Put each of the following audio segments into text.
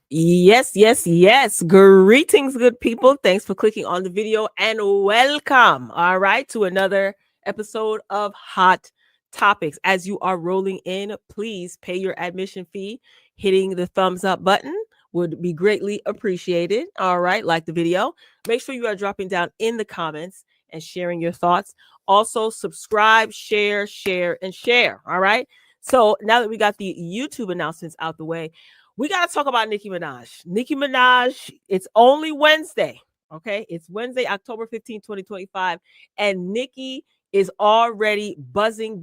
Yes, yes, yes. Greetings, good people. Thanks for clicking on the video and welcome, all right, to another episode of Hot Topics. As you are rolling in, please pay your admission fee. Hitting the thumbs up button would be greatly appreciated. All right, like the video. Make sure you are dropping down in the comments and sharing your thoughts. Also, subscribe, share, and share. All right. So now that we got the YouTube announcements out the way, we got to talk about Nicki Minaj. Nicki Minaj, it's only Wednesday. Okay. It's Wednesday, October 15th, 2025. And Nicki is already buzzing,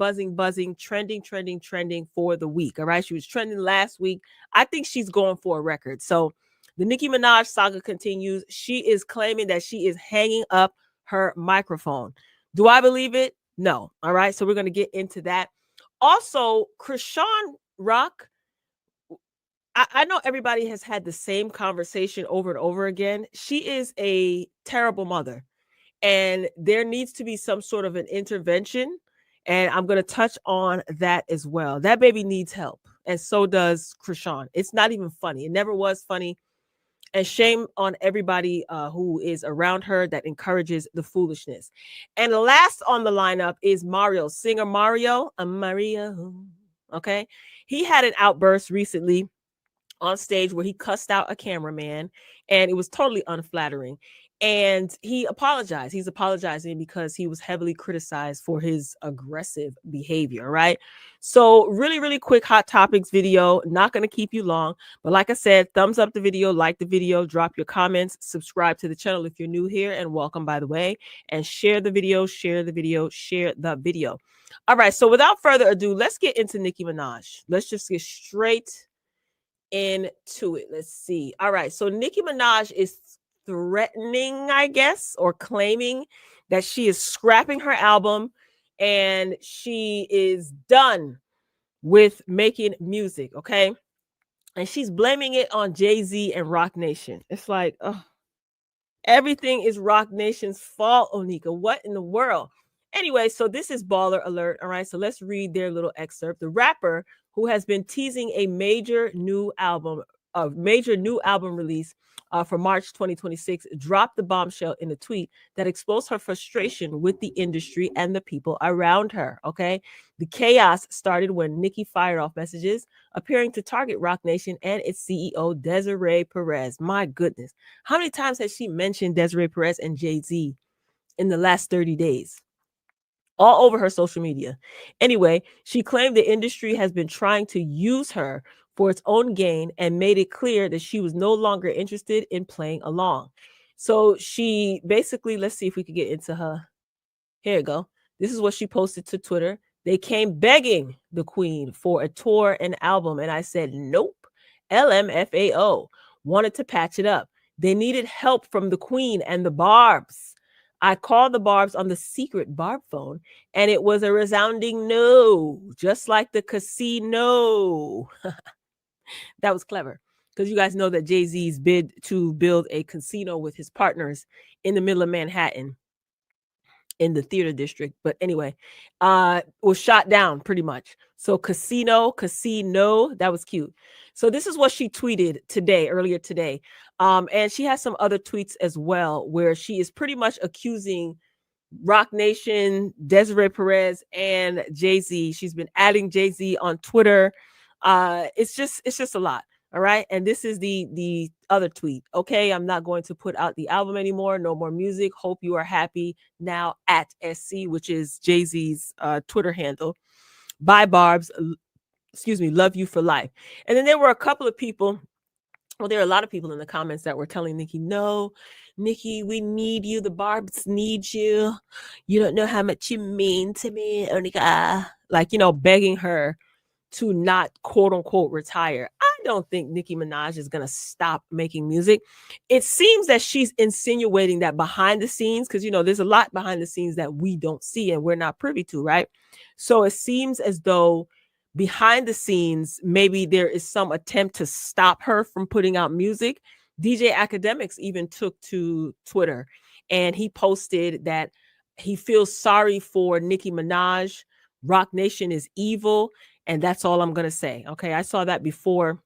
trending for the week. All right. She was trending last week. I think she's going for a record. So the Nicki Minaj saga continues. She is claiming that she is hanging up her microphone. Do I believe it? No. All right. So we're going to get into that. Also, Chrisean Rock, I know everybody has had the same conversation over and over again. She is a terrible mother, and there needs to be some sort of an intervention. And I'm going to touch on that as well. That baby needs help, and so does Chrisean. It's not even funny. It never was funny. And shame on everybody who is around her that encourages the foolishness. And last on the lineup is Mario, singer Mario. Mario. Okay. He had an outburst recently on stage where he cussed out a cameraman, and it was totally unflattering. And he apologized. He's apologizing because he was heavily criticized for his aggressive behavior, right? So really, really quick hot topics video, not going to keep you long. But like I said, thumbs up the video, like the video, drop your comments, subscribe to the channel if you're new here, and welcome, by the way, and share the video, share the video, share the video. All right, so without further ado, let's get into Nicki Minaj. Let's just get straight into it. Let's see. All right. So Nicki Minaj is threatening, I guess, or claiming that she is scrapping her album and she is done with making music. Okay. And she's blaming it on Jay-Z and Rock Nation. It's like, oh, everything is Rock Nation's fault, Onika. What in the world? Anyway, so this is Baller Alert. All right. So let's read their little excerpt. The rapper, who has been teasing a major new album release for March 2026, dropped the bombshell in a tweet that exposed her frustration with the industry and the people around her. Okay. The chaos started when Nicki fired off messages appearing to target Rock Nation and its CEO, Desiree Perez. My goodness. How many times has she mentioned Desiree Perez and Jay-Z in the last 30 days? All over her social media. Anyway, she claimed the industry has been trying to use her for its own gain and made it clear that she was no longer interested in playing along. So she basically, let's see if we could get into her. Here you go. This is what she posted to Twitter. They came begging the queen for a tour and album, and I said, nope. LMFAO. Wanted to patch it up. They needed help from the queen and the Barbs. I called the Barbs on the secret Barb phone, and it was a resounding no, just like the casino. That was clever, because you guys know that Jay-Z's bid to build a casino with his partners in the middle of Manhattan in the theater district. But anyway, was shot down pretty much. So casino, that was cute. So this is what she tweeted earlier today. And she has some other tweets as well, where she is pretty much accusing Rock Nation, Desiree Perez, and Jay-Z. She's been adding Jay-Z on Twitter. It's just a lot. All right. And this is the other tweet. Okay, I'm not going to put out the album anymore. No more music. Hope you are happy now at SC, which is Jay-Z's Twitter handle. Bye, Barbs. Excuse me. Love you for life. And then there were a couple of people. Well, there are a lot of people in the comments that were telling Nicki, no, Nicki, we need you. The Barbs need you. You don't know how much you mean to me, Onika. Like, begging her to not quote unquote retire. I don't think Nicki Minaj is going to stop making music. It seems that she's insinuating that behind the scenes, because, there's a lot behind the scenes that we don't see and we're not privy to, right? So it seems as though behind the scenes, maybe there is some attempt to stop her from putting out music. DJ Academics even took to Twitter and he posted that he feels sorry for Nicki Minaj. Rock Nation is evil. And that's all I'm going to say. Okay. I saw that before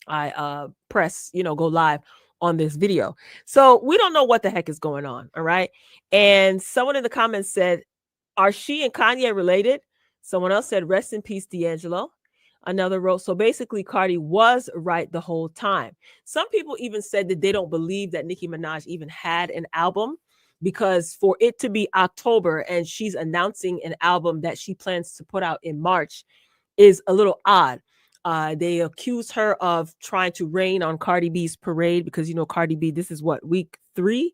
I press, go live on this video. So we don't know what the heck is going on. All right. And someone in the comments said, are she and Kanye related? Someone else said, rest in peace, D'Angelo. Another wrote, so basically Cardi was right the whole time. Some people even said that they don't believe that Nicki Minaj even had an album, because for it to be October and she's announcing an album that she plans to put out in March is a little odd. They accuse her of trying to rain on Cardi B's parade because, Cardi B, this is what, week 3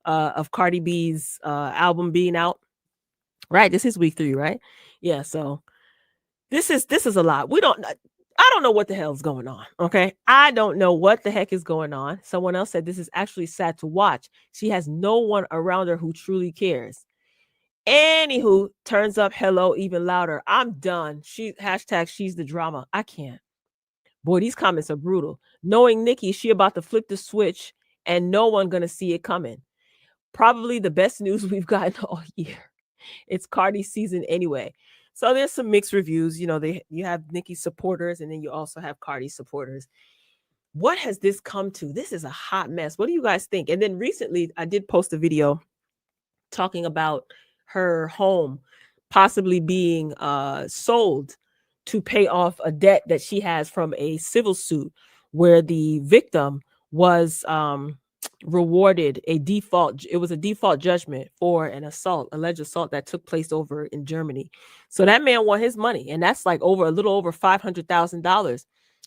of Cardi B's album being out, right? This is week 3, right? Yeah. So this is a lot. I don't know what the hell's going on. Okay. I don't know what the heck is going on. Someone else said this is actually sad to watch. She has no one around her who truly cares. Anywho, turns up hello even louder. I'm done. Hashtag she's the drama. I can't. Boy, these comments are brutal. Knowing Nicki, she about to flip the switch and no one gonna see it coming. Probably the best news we've gotten all year. It's Cardi season anyway. So there's some mixed reviews. You have Nicki supporters and then you also have Cardi supporters. What has this come to? This is a hot mess. What do you guys think? And then recently I did post a video talking about her home possibly being sold to pay off a debt that she has from a civil suit where the victim was rewarded a default. It was a default judgment for an alleged assault that took place over in Germany. So that man won his money, and that's like a little over $500,000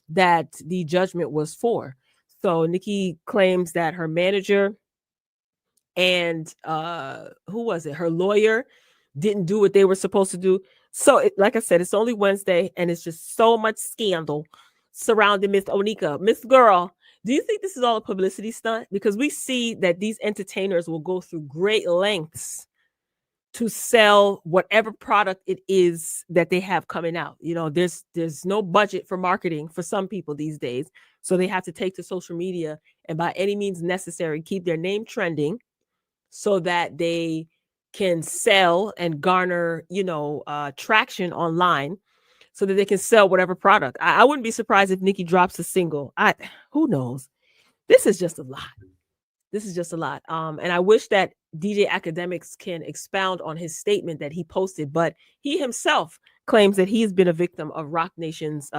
that the judgment was for. So Nicki claims that her manager and who was it? Her lawyer didn't do what they were supposed to do. So like I said, it's only Wednesday and it's just so much scandal surrounding Miss Onika. Miss Girl, do you think this is all a publicity stunt? Because we see that these entertainers will go through great lengths to sell whatever product it is that they have coming out. There's no budget for marketing for some people these days. So they have to take to social media and by any means necessary, keep their name trending so that they can sell and garner, traction online so that they can sell whatever product. I wouldn't be surprised if Nicki drops a single. Who knows? This is just a lot. And I wish that DJ Academics can expound on his statement that he posted, but he himself claims that he's been a victim of Rock Nation's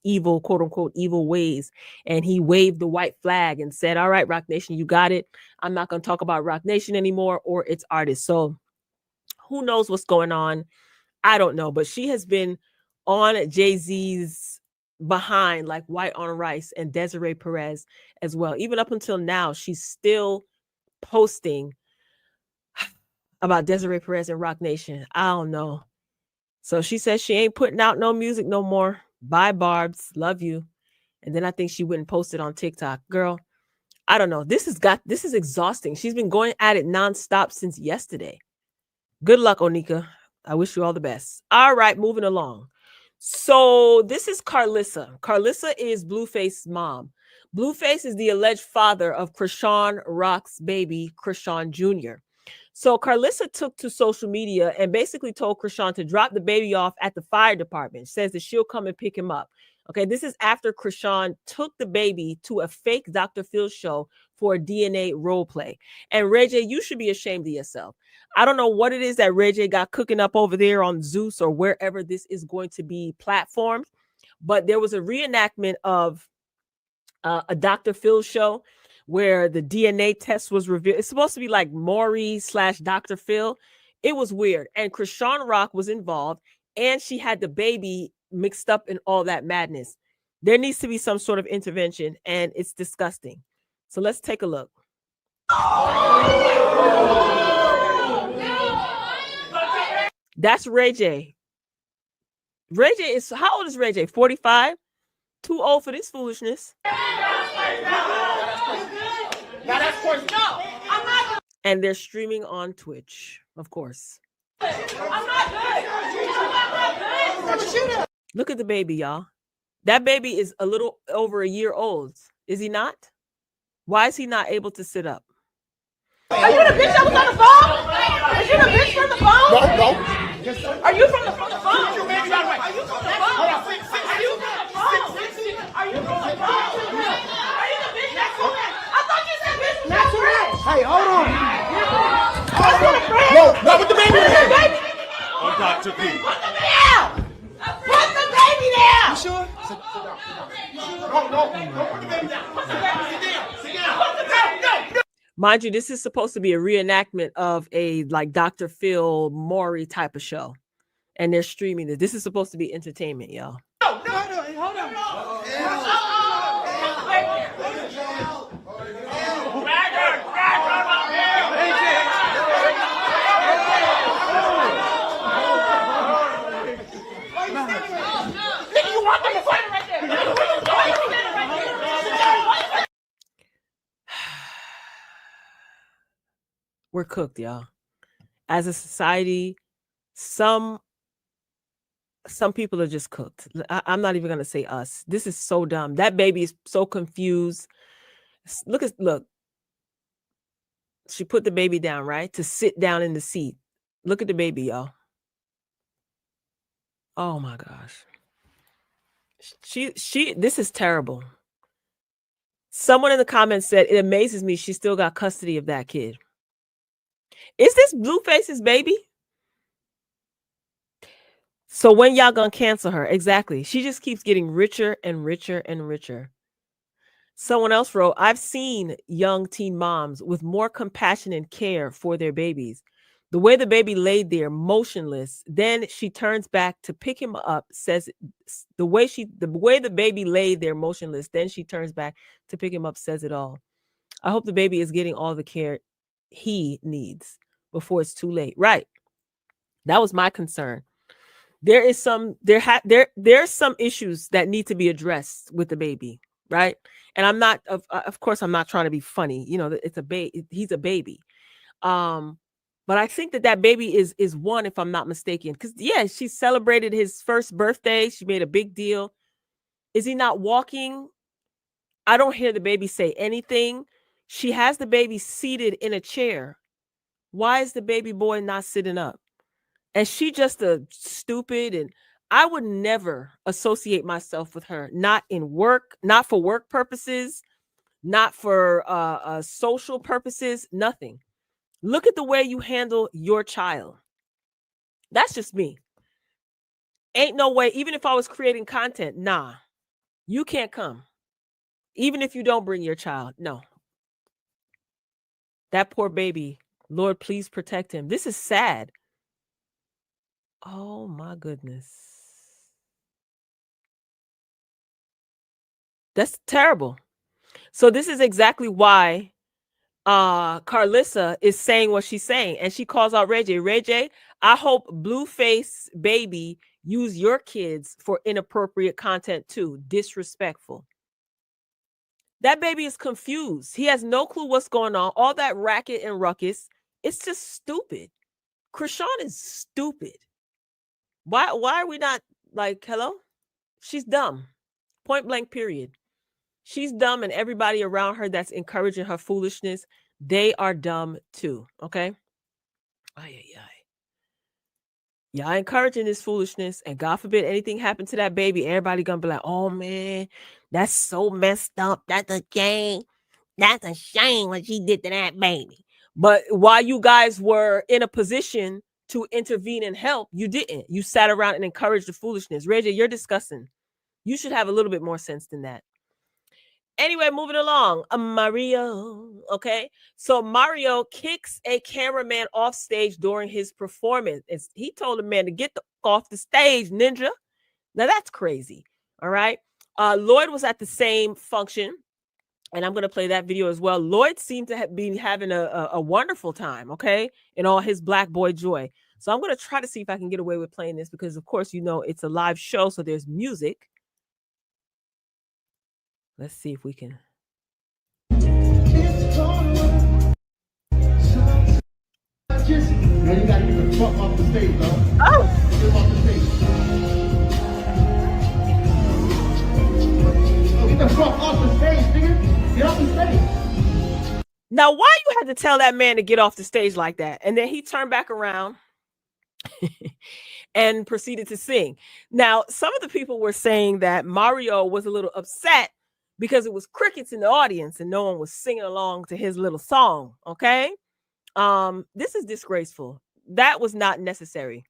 evil, quote unquote, evil ways. And he waved the white flag and said, all right, Rock Nation, you got it. I'm not going to talk about Rock Nation anymore or its artists. So who knows what's going on? I don't know, but she has been on Jay-Z's behind like white on rice, and Desiree Perez as well. Even up until now, she's still posting about Desiree Perez and Rock Nation. I don't know. So she says she ain't putting out no music no more. Bye, Barbs. Love you. And then I think she went and posted on TikTok. Girl, I don't know. This is exhausting. She's been going at it nonstop since yesterday. Good luck, Onika. I wish you all the best. All right, moving along. So this is Carlissa. Carlissa is Blueface's mom. Blueface is the alleged father of Chrisean Rock's baby, Chrisean Jr. So Carlissa took to social media and basically told Chrisean to drop the baby off at the fire department. Says that she'll come and pick him up. Okay, this is after Chrisean took the baby to a fake Dr. Phil show for a DNA role play. And Ray J, you should be ashamed of yourself. I don't know what it is that Ray J got cooking up over there on Zeus or wherever this is going to be platformed, but there was a reenactment of a Dr. Phil show where the DNA test was revealed. It's supposed to be like Maury/Dr. Phil. It was weird. And Chrisean Rock was involved and she had the baby mixed up in all that madness. There needs to be some sort of intervention and it's disgusting. So let's take a look. That's Ray J. Ray J is, how old is Ray J? 45? Too old for this foolishness. And they're streaming on Twitch, of course. Look at the baby, y'all. That baby is a little over a year old. Is he not? Why is he not able to sit up? Are you the bitch that was on the phone? Are you the bitch from the phone? No. Are you from the phone? Are you from the phone? Are you from the phone? Are you from the phone? Hey, hold on. No, with the baby in here. I'm Dr. P. Put the baby down! Put the baby down! You sure? Sit down. No, put the baby down. Put the baby down. Sit down. Put the baby down. Mind you, this is supposed to be a reenactment of a like Dr. Phil Maury type of show. And they're streaming this. This is supposed to be entertainment, y'all. No, hold on. You want them to fight right there? We're cooked, y'all. As a society, some people are just cooked. I'm not even gonna say us. This is so dumb. That baby is so confused. Look. She put the baby down, right? To sit down in the seat. Look at the baby, y'all. Oh my gosh. This is terrible. Someone in the comments said, it amazes me she still got custody of that kid. Is this Blueface's baby? So when y'all gonna cancel her? Exactly. She just keeps getting richer and richer and richer. Someone else wrote, I've seen young teen moms with more compassion and care for their babies. The way the baby laid there motionless, then she turns back to pick him up, says the way the baby laid there motionless, then she turns back to pick him up, says it all. I hope the baby is getting all the care he needs before it's too late. Right. That was my concern. There's some issues that need to be addressed with the baby, right? And I'm not, of course, I'm not trying to be funny. You know, it's a baby. He's a baby. But I think that baby is one, if I'm not mistaken, because yeah, she celebrated his first birthday. She made a big deal. Is he not walking? I don't hear the baby say anything. She has the baby seated in a chair. Why is the baby boy not sitting up? And she just a stupid, and I would never associate myself with her, not in work, not for work purposes, not for social purposes, nothing. Look at the way you handle your child. That's just me. Ain't no way, even if I was creating content, nah, you can't come. Even if you don't bring your child, no. That poor baby, Lord, please protect him. This is sad. Oh my goodness. That's terrible. So this is exactly why Carlissa is saying what she's saying, and she calls out Ray J. Ray J, I hope Blueface baby use your kids for inappropriate content too. Disrespectful. That baby is confused. He has no clue what's going on. All that racket and ruckus. It's just stupid. Chrisean is stupid. Why are we not like, hello? She's dumb. Point blank, period. She's dumb, and everybody around her that's encouraging her foolishness, they are dumb too. Okay? Y'all encouraging this foolishness, and God forbid anything happened to that baby, everybody gonna be like, oh man, that's so messed up. That's a shame. That's a shame what she did to that baby. But while you guys were in a position to intervene and help, you didn't. You sat around and encouraged the foolishness. Reggie, you're disgusting. You should have a little bit more sense than that. Anyway, moving along. Mario. Okay. So Mario kicks a cameraman off stage during his performance. He told the man to get off the stage, ninja. Now that's crazy. All right. Lloyd was at the same function, and I'm going to play that video as well. Lloyd seemed to have been having a wonderful time, okay, in all his black boy joy. So I'm going to try to see if I can get away with playing this because, of course, you know, it's a live show, so there's music. Let's see if we can. Now you got to get the fuck off the stage, bro. Oh! Get off the stage. Get the fuck off the stage, nigga. Get off the stage. Now, why you had to tell that man to get off the stage like that? And then he turned back around and proceeded to sing. Now, some of the people were saying that Mario was a little upset because it was crickets in the audience and no one was singing along to his little song. Okay. This is disgraceful. That was not necessary.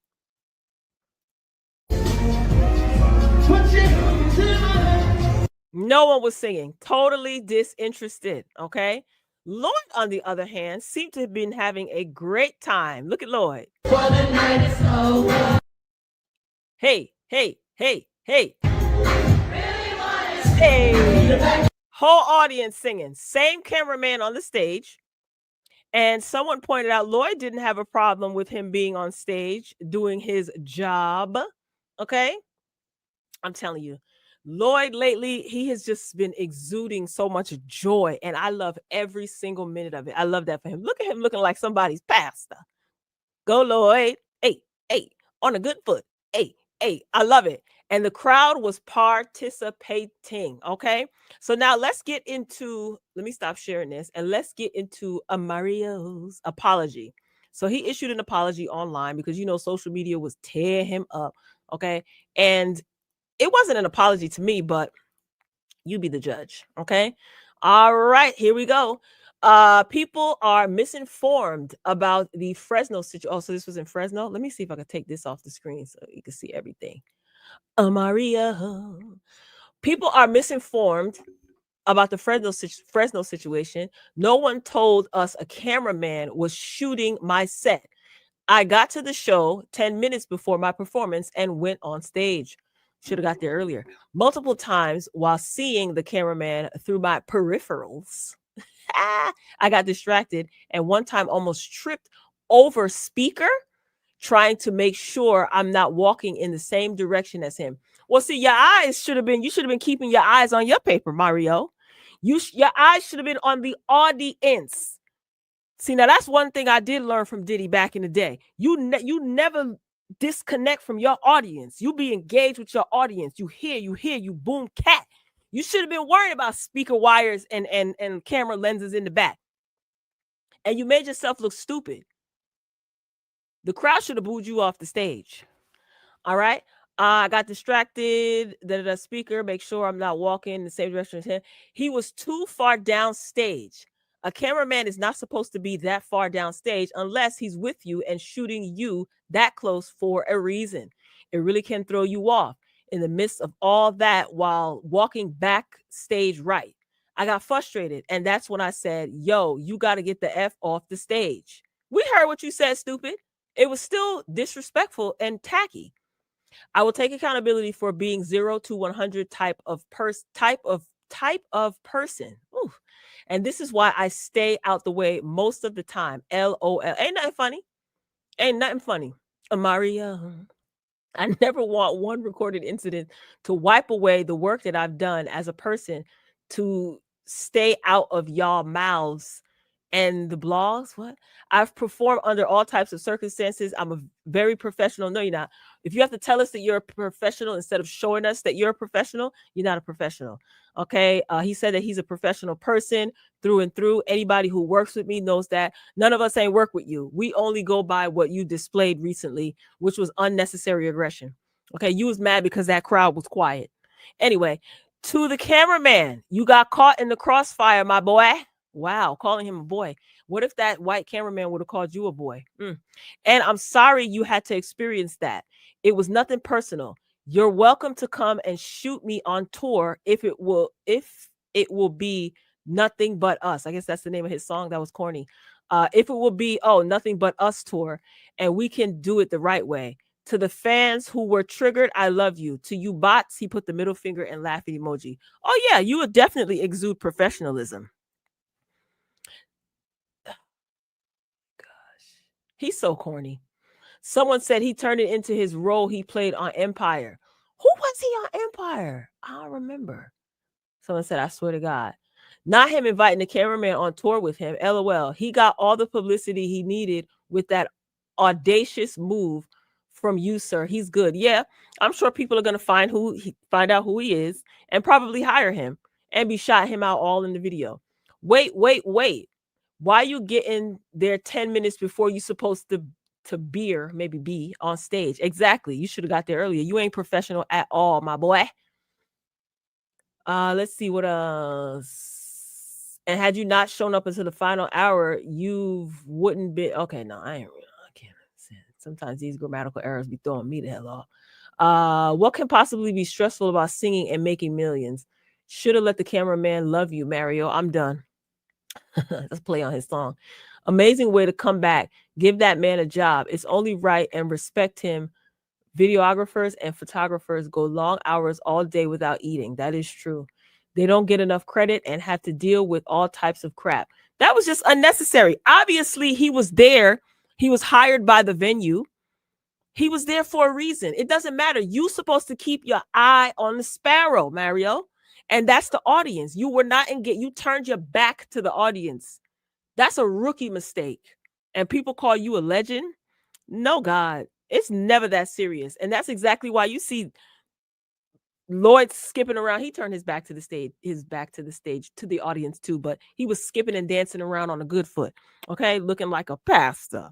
No one was singing. Totally disinterested. Okay. Lloyd, on the other hand, seemed to have been having a great time. Look at Lloyd. Hey, hey, hey, hey. Hey. Whole audience singing. Same cameraman on the stage. And someone pointed out Lloyd didn't have a problem with him being on stage doing his job. Okay. I'm telling you, Lloyd lately, he has just been exuding so much joy. And I love every single minute of it. I love that for him. Look at him looking like somebody's pastor. Go, Lloyd. Hey, hey, on a good foot. Hey, hey, I love it. And the crowd was participating. Okay. So now let's get into, let me stop sharing this and let's get into Mario's apology. So he issued an apology online because, you know, social media was tearing him up. Okay. And it wasn't an apology to me, but you be the judge. Okay. All right. Here we go. People are misinformed about the Fresno situation. Oh, so this was in Fresno. Let me see if I can take this off the screen so you can see everything. Maria. People are misinformed about the Fresno situation. No one told us a cameraman was shooting my set. I got to the show 10 minutes before my performance and went on stage. Should have got there earlier. Multiple times while seeing the cameraman through my peripherals. I got distracted and one time almost tripped over speaker trying to make sure I'm not walking in the same direction as him. Well, see, your eyes should have been, you should have been keeping your eyes on your paper, Mario. Your eyes should have been on the audience. See, now that's one thing I did learn from Diddy back in the day. You never disconnect from your audience. You be engaged with your audience. You hear, you boom cat. You should have been worried about speaker wires and camera lenses in the back. And you made yourself look stupid. The crowd should have booed you off the stage. All right. I got distracted. The speaker, make sure I'm not walking in the same direction as him. He was too far downstage. A cameraman is not supposed to be that far downstage unless he's with you and shooting you that close for a reason. It really can throw you off in the midst of all that while walking backstage right. I got frustrated. And that's when I said, yo, you got to get the F off the stage. We heard what you said, stupid. It was still disrespectful and tacky. I will take accountability for being 0 to 100 type of person. Ooh. And this is why I stay out the way most of the time. LOL. Ain't nothing funny. Ain't nothing funny. Maria. I never want one recorded incident to wipe away the work that I've done as a person to stay out of y'all mouths and the blogs. What? I've performed under all types of circumstances. I'm a very professional. No, you're not. If you have to tell us that you're a professional instead of showing us that you're a professional, you're not a professional. Okay. He said that he's a professional person through and through. Anybody who works with me knows that. None of us ain't work with you. We only go by what you displayed recently, which was unnecessary aggression. Okay. You was mad because that crowd was quiet. Anyway, to the cameraman, you got caught in the crossfire, my boy. Wow, calling him a boy. What if that white cameraman would have called you a boy? And I'm sorry you had to experience that. It was nothing personal. You're welcome to come and shoot me on tour if it will be Nothing But Us. I guess that's the name of his song. That was corny. If it will be Nothing But Us tour, and we can do it the right way. To the fans who were triggered, I love you. To you bots, he put the middle finger and laughing emoji. Oh yeah, you would definitely exude professionalism. He's so corny. Someone said he turned it into his role he played on Empire. Who was he on Empire? I don't remember. Someone said, I swear to God. Not him inviting the cameraman on tour with him. LOL. He got all the publicity he needed with that audacious move from you, sir. He's good. Yeah, I'm sure people are going to find out who he is and probably hire him and be shot him out all in the video. Wait. Why you getting there 10 minutes before you supposed to be on stage? Exactly. You should have got there earlier. You ain't professional at all, my boy. Let's see what else. And had you not shown up until the final hour, you wouldn't be okay. No, I can't. Sometimes these grammatical errors be throwing me the hell off. What can possibly be stressful about singing and making millions? Should have let the cameraman love you, Mario. I'm done. Let's play on his song. Amazing way to come back. Give that man a job. It's only right and respect him. Videographers and photographers go long hours all day without eating. That is true. They don't get enough credit and have to deal with all types of crap. That was just unnecessary. Obviously, he was there. He was hired by the venue. He was there for a reason. It doesn't matter. You're supposed to keep your eye on the sparrow, Mario. And that's the audience. You were not engaged. You turned your back to the audience. That's a rookie mistake. And people call you a legend. No, God, it's never that serious. And that's exactly why you see Lloyd skipping around. He turned his back to the stage, to the audience too, but he was skipping and dancing around on a good foot. Okay, looking like a pastor.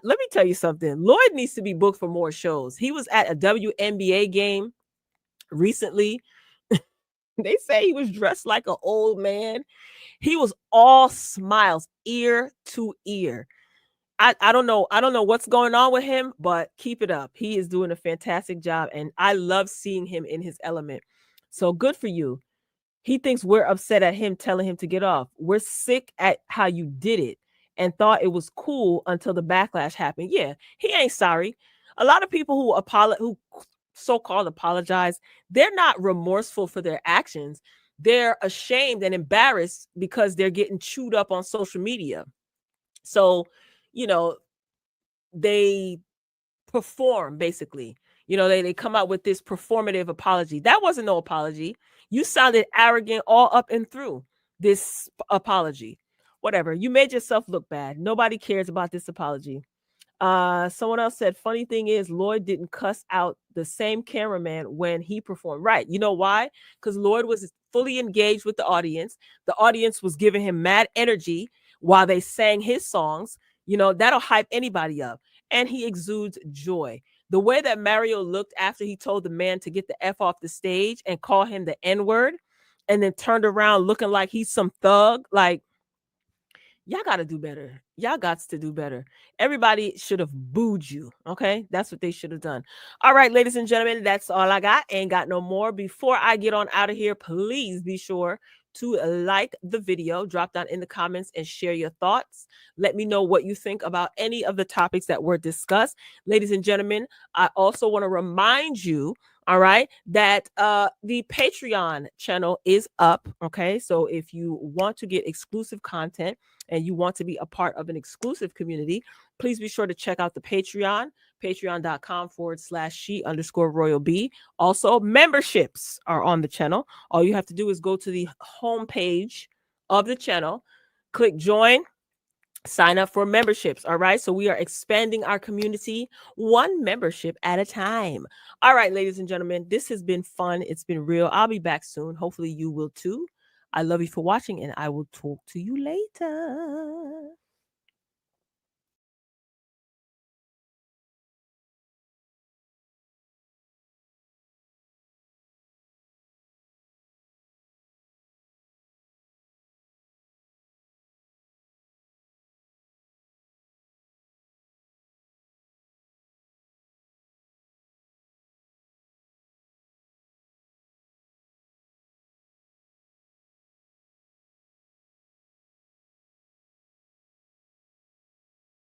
Let me tell you something. Lloyd needs to be booked for more shows. He was at a WNBA game recently. They say he was dressed like an old man. He was all smiles, ear to ear. I don't know. I don't know what's going on with him, but keep it up. He is doing a fantastic job, and I love seeing him in his element. So good for you. He thinks we're upset at him telling him to get off. We're sick at how you did it and thought it was cool until the backlash happened. Yeah, he ain't sorry. A lot of people who so-called apologize, they're not remorseful for their actions. They're ashamed and embarrassed because they're getting chewed up on social media. So, you know, they perform basically. They come out with this performative apology. That wasn't no apology. You sounded arrogant all up and through this apology. Whatever. You made yourself look bad. Nobody cares about this apology. Someone else said, funny thing is, Lloyd didn't cuss out the same cameraman when he performed. Right. You know why? Because Lloyd was fully engaged with the audience. The audience was giving him mad energy while they sang his songs. That'll hype anybody up. And he exudes joy. The way that Mario looked after he told the man to get the F off the stage and call him the N-word, and then turned around looking like he's some thug, like, y'all got to do better. Y'all got to do better. Everybody should have booed you. Okay. That's what they should have done. All right, ladies and gentlemen, that's all I got. Ain't got no more. Before I get on out of here, please be sure to like the video, drop down in the comments and share your thoughts. Let me know what you think about any of the topics that were discussed. Ladies and gentlemen, I also want to remind you, all right, that the Patreon channel is up. Okay. So if you want to get exclusive content and you want to be a part of an exclusive community, please be sure to check out the Patreon, patreon.com/she_royal_B. Also, memberships are on the channel. All you have to do is go to the homepage of the channel, click join, sign up for memberships. All right. So we are expanding our community one membership at a time. All right, ladies and gentlemen, this has been fun. It's been real. I'll be back soon. Hopefully you will too. I love you for watching, and I will talk to you later.